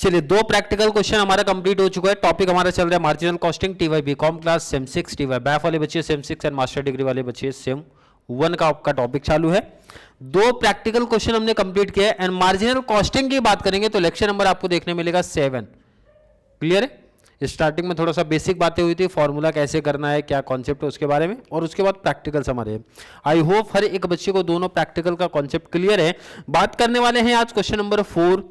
चलिए, 2 practical question हमारा complete हो चुका है। टॉपिक हमारा चल रहा है marginal costing, TY BCom class sem 6, TY BAF वाले बच्चे सेम 6 एंड मास्टर डिग्री वाले बच्चे सेम 1 का आपका टॉपिक चालू है। 2 प्रैक्टिकल क्वेश्चन हमने कंप्लीट किया है एंड मार्जिनल कॉस्टिंग की बात करेंगे तो लेक्चर नंबर आपको देखने मिलेगा 7। क्लियर है? स्टार्टिंग में थोड़ा सा बेसिक बातें हुई थी, फॉर्मूला कैसे करना है, क्या कॉन्सेप्ट है उसके बारे में, और उसके बाद प्रैक्टिकल्स हमारे। आई होप हर एक बच्चे को दोनों प्रैक्टिकल का कॉन्सेप्ट क्लियर है। बात करने वाले हैं आज क्वेश्चन नंबर 4।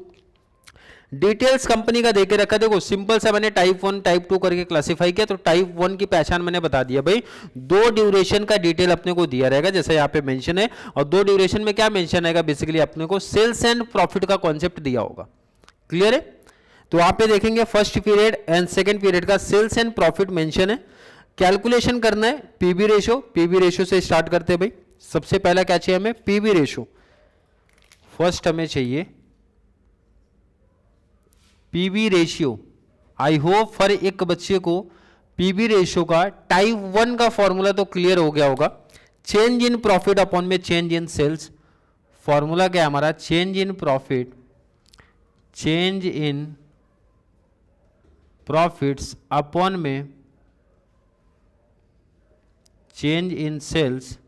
डिटेल्स कंपनी का देके रखा। देखो सिंपल सा मैंने टाइप 1 टाइप 2 करके क्लासिफाई किया। तो टाइप 1 की पहचान मैंने बता दिया भाई, 2 ड्यूरेशन का डिटेल अपने को दिया रहेगा जैसे यहाँ पे मेंशन है। और 2 ड्यूरेशन में क्या मेंशन आएगा, बेसिकली अपने को सेल्स एंड प्रॉफिट का कॉन्सेप्ट दिया होगा। क्लियर है? तो आप पे देखेंगे first period and second period का सेल्स एंड प्रॉफिट मेंशन है। कैलकुलेशन करना है पीबी रेशो। पीबी रेशो से स्टार्ट करते हैं भाई। सबसे पहला क्या चाहिए हमें, पीबी रेशो। फर्स्ट हमें चाहिए पीबी रेशियो। आई होप हर एक बच्चे को पीबी रेशियो का टाइप 1 का फॉर्मूला तो क्लियर हो गया होगा। चेंज इन प्रॉफिट अपॉन में चेंज इन सेल्स। फॉर्मूला क्या है हमारा, change in profit, change in profits upon में चेंज इन सेल्स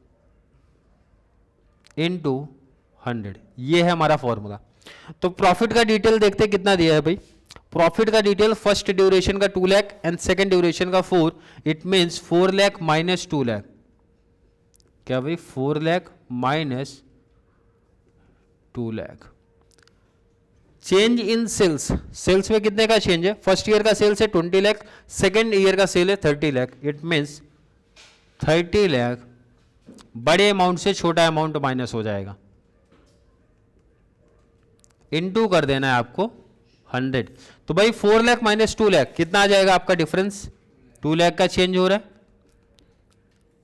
इनटू 100। ये है हमारा फॉर्मूला। तो प्रॉफिट का डिटेल देखते हैं कितना दिया है भाई। प्रॉफिट का डिटेल फर्स्ट ड्यूरेशन का 2 लाख एंड सेकेंड ड्यूरेशन का 4। It means 4 lakh minus 2 lakh. क्या भाई, 4 lakh minus 2 lakh. Change in sales, sales में कितने का चेंज है, फर्स्ट ईयर का सेल्स है 20 लाख, सेकेंड ईयर का सेल है 30 लाख। इट मीन्स 30 लाख बड़े अमाउंट से छोटा अमाउंट माइनस हो जाएगा, इनटू कर देना है आपको 100। तो भाई 4 लाख माइनस 2 लाख कितना आ जाएगा आपका डिफरेंस, 2 लाख का चेंज हो रहा है।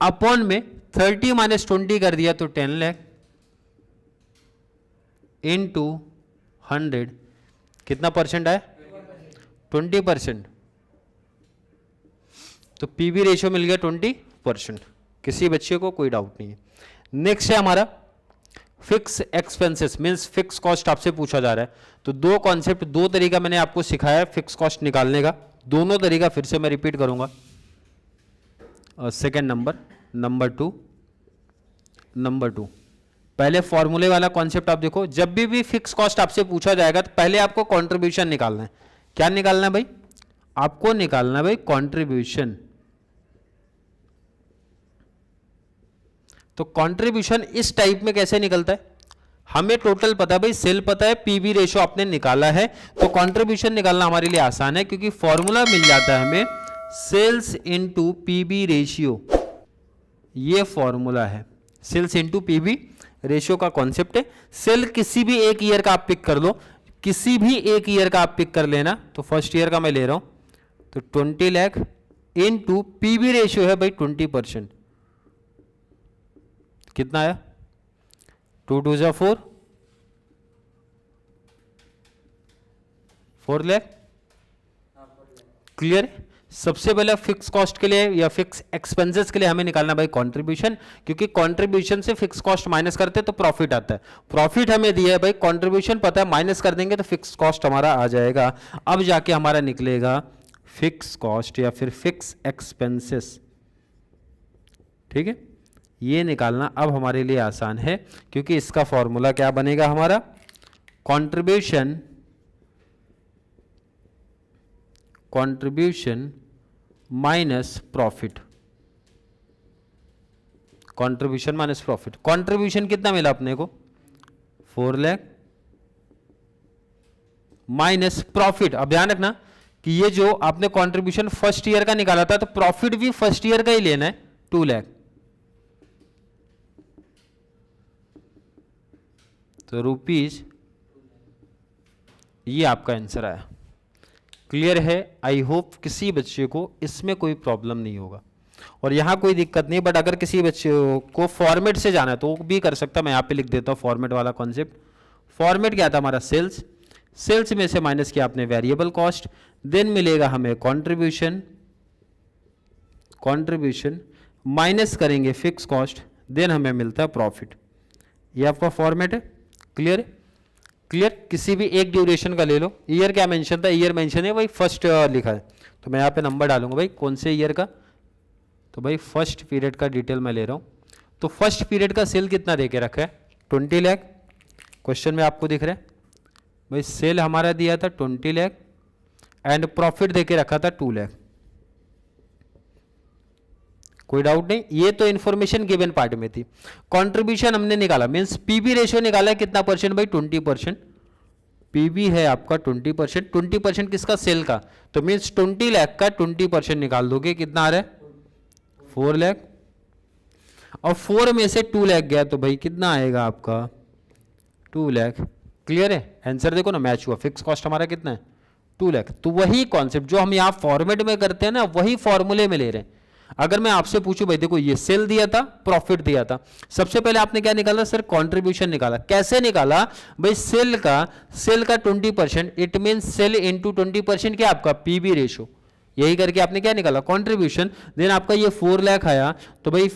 अपॉन में 30 माइनस 20 कर दिया तो 10 लाख इनटू 100 कितना परसेंट आया, 20%। तो पीवी रेशियो मिल गया 20%। किसी बच्चे को कोई डाउट नहीं है। नेक्स्ट है हमारा fix expenses, means fix cost आपसे पूछा जा रहा है। तो 2 कॉन्सेप्ट, 2 तरीका मैंने आपको सिखाया है फिक्स कॉस्ट निकालने का। दोनों तरीका फिर से मैं रिपीट करूंगा। सेकेंड नंबर 2 पहले फॉर्मूले वाला कॉन्सेप्ट आप देखो। जब भी फिक्स कॉस्ट आपसे पूछा जाएगा तो पहले आपको कंट्रीब्यूशन निकालना है। क्या निकालना है भाई, आपको निकालना है भाई कंट्रीब्यूशन। तो कंट्रीब्यूशन इस टाइप में कैसे निकलता है, हमें टोटल पता है भाई, सेल पता है, पीवी रेशो आपने निकाला है, तो कंट्रीब्यूशन निकालना हमारे लिए आसान है क्योंकि फॉर्मूला मिल जाता है हमें सेल्स इनटू पीबी रेशियो। ये फॉर्मूला है, सेल्स इनटू पीबी रेशियो का कॉन्सेप्ट है। सेल किसी भी एक ईयर का आप पिक कर लो, किसी भी एक ईयर का आप पिक कर लेना। तो फर्स्ट ईयर का मैं ले रहा हूं, तो 20 लाख इनटू पीबी रेशियो है भाई 20%। कितना आया, 2 2 जा 4, 4 लाख। क्लियर है? सबसे पहले फिक्स कॉस्ट के लिए या फिक्स एक्सपेंसेस के लिए हमें निकालना भाई कंट्रीब्यूशन, क्योंकि कंट्रीब्यूशन से फिक्स कॉस्ट माइनस करते तो प्रॉफिट आता है। प्रॉफिट हमें दिया है भाई, कंट्रीब्यूशन पता है, माइनस कर देंगे तो फिक्स कॉस्ट हमारा आ जाएगा। अब जाके हमारा निकलेगा फिक्स कॉस्ट या फिर फिक्स एक्सपेंसेस। ठीक है, ये निकालना अब हमारे लिए आसान है क्योंकि इसका फॉर्मूला क्या बनेगा हमारा, contribution minus profit. Contribution minus profit. Contribution कितना मिला अपने को, 4 लाख माइनस प्रॉफिट। अब ध्यान रखना कि ये जो आपने कंट्रीब्यूशन फर्स्ट ईयर का निकाला था तो प्रॉफिट भी फर्स्ट ईयर का ही लेना है, 2 लाख। तो रुपीज, ये आपका आंसर आया। क्लियर है? आई होप किसी बच्चे को इसमें कोई प्रॉब्लम नहीं होगा और यहां कोई दिक्कत नहीं। बट अगर किसी बच्चे को फॉर्मेट से जाना है तो वो भी कर सकता है। मैं यहां पे लिख देता हूं फॉर्मेट वाला कॉन्सेप्ट। फॉर्मेट क्या था हमारा, सेल्स में से माइनस किया आपने वेरिएबल कॉस्ट, देन मिलेगा हमें कंट्रीब्यूशन माइनस करेंगे फिक्स कॉस्ट, देन हमें मिलता है प्रॉफिट। ये आपका फॉर्मेट है। क्लियर है? क्लियर, किसी भी एक ड्यूरेशन का ले लो। ईयर क्या मेंशन था, ईयर मेंशन है भाई, फर्स्ट लिखा है, तो मैं यहाँ पे नंबर डालूंगा भाई कौन से ईयर का, तो भाई फर्स्ट पीरियड का डिटेल मैं ले रहा हूँ। तो फर्स्ट पीरियड का सेल कितना दे के रखा है, 20 लाख, क्वेश्चन में आपको दिख रहा है भाई, सेल हमारा दिया था 20 लाख एंड प्रॉफिट दे के रखा था 2 लाख। कोई डाउट नहीं, ये तो इंफॉर्मेशन गिवन पार्ट में थी। कंट्रीब्यूशन हमने निकाला, मींस पीबी रेशियो निकाला है कितना परसेंट भाई, 20%। पीबी है आपका 20%, 20% किसका, सेल का, तो मींस 20 लाख का 20% निकाल दोगे, कितना आ रहा है 4 लाख, और 4 में से 2 लाख गया तो भाई कितना आएगा आपका 2 लाख। क्लियर है, आंसर देखो ना मैच हुआ, फिक्स कॉस्ट हमारा कितना है 2 लाख। तो वही कॉन्सेप्ट जो हम यहाँ फॉर्मेट में करते हैं ना, वही फॉर्मूले में ले रहे हैं। अगर मैं आपसे पूछूं भाई देखो ये सेल दिया था, प्रॉफिट दिया था, सबसे पहले आपने क्या निकाला सर, कंट्रीब्यूशन निकाला। कैसे निकाला भाई, सेल का 20%, इट मीन सेल इनटू 20% क्या आपका पीबी रेशो, यही करके आपने क्या निकाला कंट्रीब्यूशन। देन आपका ये 4 लाख आया, तो भाई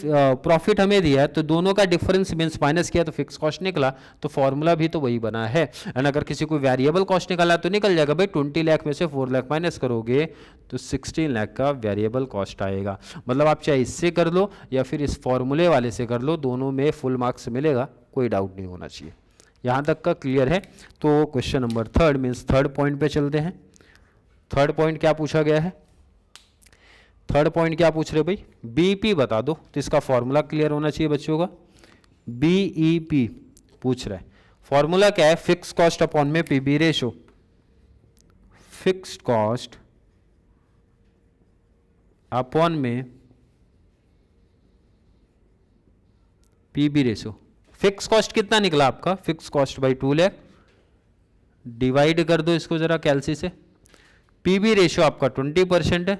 प्रॉफिट हमें दिया है, तो दोनों का डिफरेंस मींस माइनस किया तो फिक्स कॉस्ट निकला, तो फॉर्मूला भी तो वही बना है। एंड अगर किसी को वेरिएबल कॉस्ट निकाला तो निकल जाएगा भाई, 20 लाख में से 4 लाख माइनस करोगे तो 16 लाख का वेरिएबल कॉस्ट आएगा। मतलब आप चाहे इससे कर लो या फिर इस फॉर्मूले वाले से कर लो, दोनों में फुल मार्क्स मिलेगा, कोई डाउट नहीं होना चाहिए। यहाँ तक का क्लियर है। तो question number 3 means third point पे चलते हैं। थर्ड पॉइंट क्या पूछा गया है, थर्ड पॉइंट क्या पूछ रहे भाई, बीईपी बता दो, तो इसका फॉर्मूला क्लियर होना चाहिए बच्चों का। बीईपी पूछ रहा है, फॉर्मूला क्या है, फिक्स कॉस्ट अपॉन में PB ratio, fixed cost upon में पीबी रेशो। फिक्स कॉस्ट कितना निकला आपका, fix cost by 2 lakh, divide कर दो इसको जरा कैलसी से, पीबी रेशो आपका 20% है,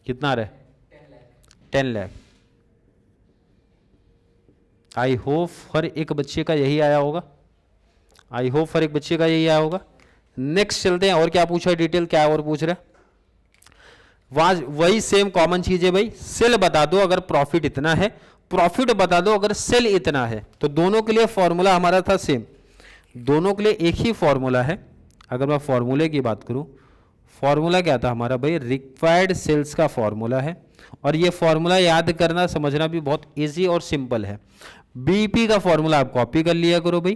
कितना आ रहा है 10 लाख। आई होप हर एक बच्चे का यही आया होगा, आई होप हर एक बच्चे का यही आया होगा। नेक्स्ट चलते हैं, और क्या पूछा है डिटेल, क्या और पूछ रहा है, वही सेम कॉमन चीज है भाई, सेल बता दो अगर प्रॉफिट इतना है, प्रॉफिट बता दो अगर सेल इतना है। तो दोनों के लिए फॉर्मूला हमारा था सेम, दोनों के लिए एक ही फॉर्मूला है। अगर मैं फॉर्मूले की बात करूं, फॉर्मूला क्या था हमारा भाई, रिक्वायर्ड सेल्स का फॉर्मूला है, और ये फॉर्मूला याद करना समझना भी बहुत इजी और सिंपल है। बीईपी का फॉर्मूला आप कॉपी कर लिया करो भाई,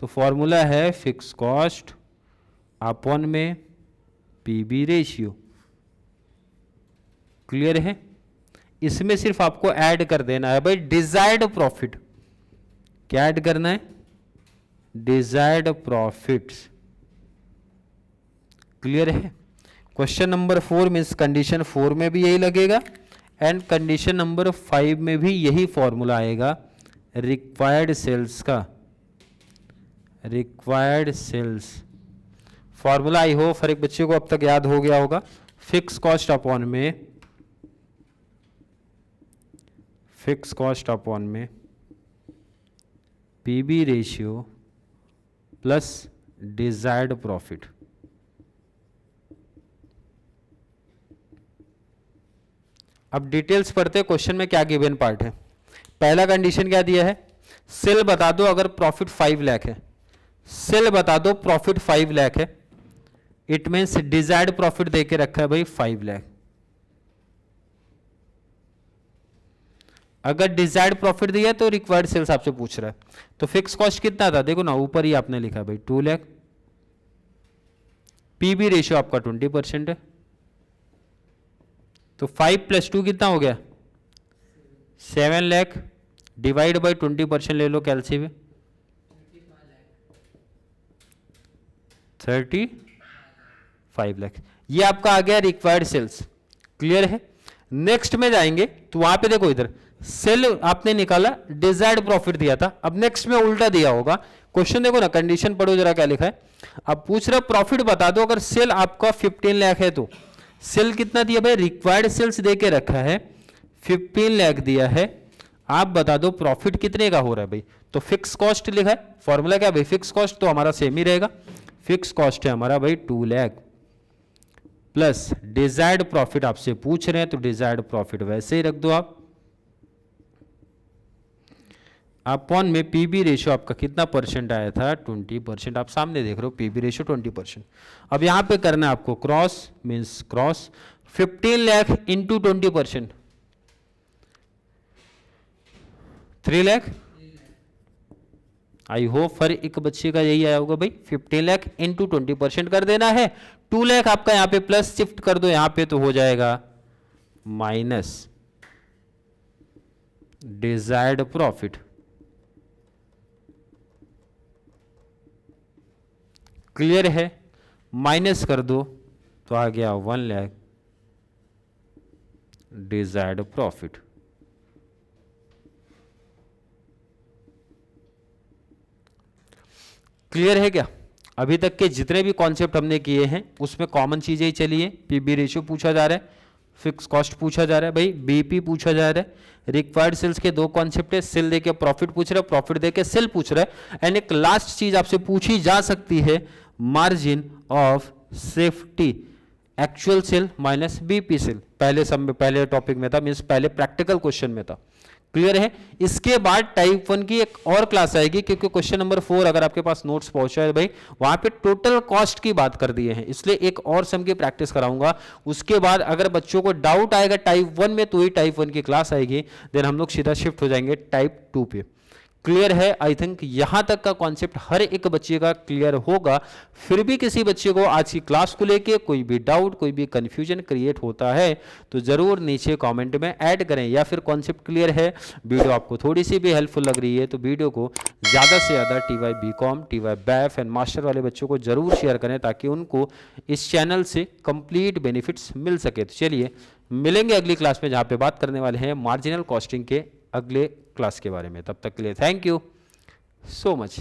तो फॉर्मूला है फिक्स कॉस्ट अपॉन में पीबी रेशियो। क्लियर है, इसमें सिर्फ आपको ऐड कर देना है भाई डिजायर्ड प्रॉफिट, क्या ऐड करना है, डिजायर्ड प्रॉफिट्स। क्लियर है। क्वेश्चन नंबर 4 मीन्स कंडीशन 4 में भी यही लगेगा एंड कंडीशन नंबर 5 में भी यही फॉर्मूला आएगा रिक्वायर्ड सेल्स का, required sales formula. I hope हर एक बच्चे को अब तक याद हो गया होगा, फिक्स कॉस्ट अपॉन में, फिक्स कॉस्ट अपॉन में PB ratio plus desired profit. अब डिटेल्स पढ़ते हैं, क्वेश्चन में क्या गिवन पार्ट है। पहला कंडीशन क्या दिया है, सेल बता दो अगर प्रॉफिट 5 लाख है, सेल बता दो प्रॉफिट 5 लाख है, इट मीन्स डिजायर्ड प्रॉफिट देके रखा है भाई 5 लाख। अगर डिजायर्ड प्रॉफिट दिया तो रिक्वायर्ड सेल्स आपसे पूछ रहा है, तो फिक्स कॉस्ट कितना था देखो ना, ऊपर ही आपने लिखा भाई 2 लाख, पीबी रेशियो आपका 20% है, तो 5 + 2 कितना हो गया 7 लाख, डिवाइड बाई 20% ले लो कैलसी में, 35 लाख। ये आपका आ गया रिक्वायर्ड सेल्स। क्लियर है। नेक्स्ट में जाएंगे तो वहां पे देखो, इधर सेल आपने निकाला, डिजायर्ड प्रॉफिट दिया था, अब नेक्स्ट में उल्टा दिया होगा। क्वेश्चन देखो ना, कंडीशन पढ़ो जरा क्या लिखा है। अब पूछ रहा प्रॉफिट बता दो अगर सेल आपका 15 लाख है, तो सेल कितना दिया भाई, रिक्वायर्ड सेल्स दे के रखा है 15 लाख दिया है, आप बता दो प्रॉफिट कितने का हो रहा है भाई। तो फिक्स कॉस्ट लिखा है, फॉर्मूला क्या भाई, फिक्स कॉस्ट तो हमारा सेम ही रहेगा, फिक्स कॉस्ट है हमारा भाई 2 लाख प्लस डिजायर्ड प्रॉफिट आपसे पूछ रहे हैं, तो डिजायर्ड प्रॉफिट वैसे ही रख दो आप। अपॉन में पीबी रेशियो आपका कितना परसेंट आया था, 20%। आप सामने देख रहे हो पीबी रेशियो 20%। अब यहाँ पे करना है आपको cross, means cross 15 lakh into 20%, 3 lakh. I hope हर एक बच्चे का यही आया होगा भाई, 15 लाख इंटू 20% कर देना है। 2 लाख आपका यहाँ पे प्लस शिफ्ट कर दो यहाँ पे तो हो जाएगा माइनस डिजायर्ड प्रॉफिट। क्लियर है, माइनस कर दो तो आ गया 1 लाख डिजायर्ड प्रॉफिट। क्लियर है क्या? अभी तक के जितने भी कॉन्सेप्ट हमने किए हैं उसमें कॉमन चीजें ही चली है। पीबी रेशियो पूछा जा रहा है, फिक्स कॉस्ट पूछा जा रहा है भाई, बीपी पूछा जा रहा है, रिक्वायर्ड सेल्स के दो कॉन्सेप्ट है, सेल देके प्रॉफिट पूछ रहा है, प्रॉफिट देके सेल पूछ रहा है, एंड एक लास्ट चीज आपसे पूछी जा सकती है margin of safety, actual sale minus BP sale. पहले सब में, पहले टॉपिक में था, मीन्स पहले प्रैक्टिकल क्वेश्चन में था। क्लियर है? इसके बाद टाइप 1 की एक और क्लास आएगी, क्योंकि क्वेश्चन नंबर 4 अगर आपके पास नोट्स पहुंचा है भाई, वहां पे टोटल कॉस्ट की बात कर दिए हैं, इसलिए एक और सम की प्रैक्टिस कराऊंगा। उसके बाद अगर बच्चों को डाउट आएगा टाइप 1 में तो ही टाइप 1 की क्लास आएगी, देन हम लोग सीधा शिफ्ट हो जाएंगे टाइप 2 पे। क्लियर है? आई थिंक यहां तक का कॉन्सेप्ट हर एक बच्चे का क्लियर होगा। फिर भी किसी बच्चे को आज की क्लास को लेके कोई भी डाउट, कोई भी कंफ्यूजन क्रिएट होता है तो जरूर नीचे कमेंट में ऐड करें, या फिर कॉन्सेप्ट क्लियर है, वीडियो आपको थोड़ी सी भी हेल्पफुल लग रही है तो वीडियो को ज़्यादा से ज़्यादा TY BCom, TY BAF and master वाले बच्चों को जरूर शेयर करें ताकि उनको इस चैनल से कंप्लीट बेनिफिट्स मिल सके। तो चलिए मिलेंगे अगली क्लास में जहाँ पे बात करने वाले हैं मार्जिनल कॉस्टिंग के अगले क्लास के बारे में। तब तक के लिए थैंक यू सो मच।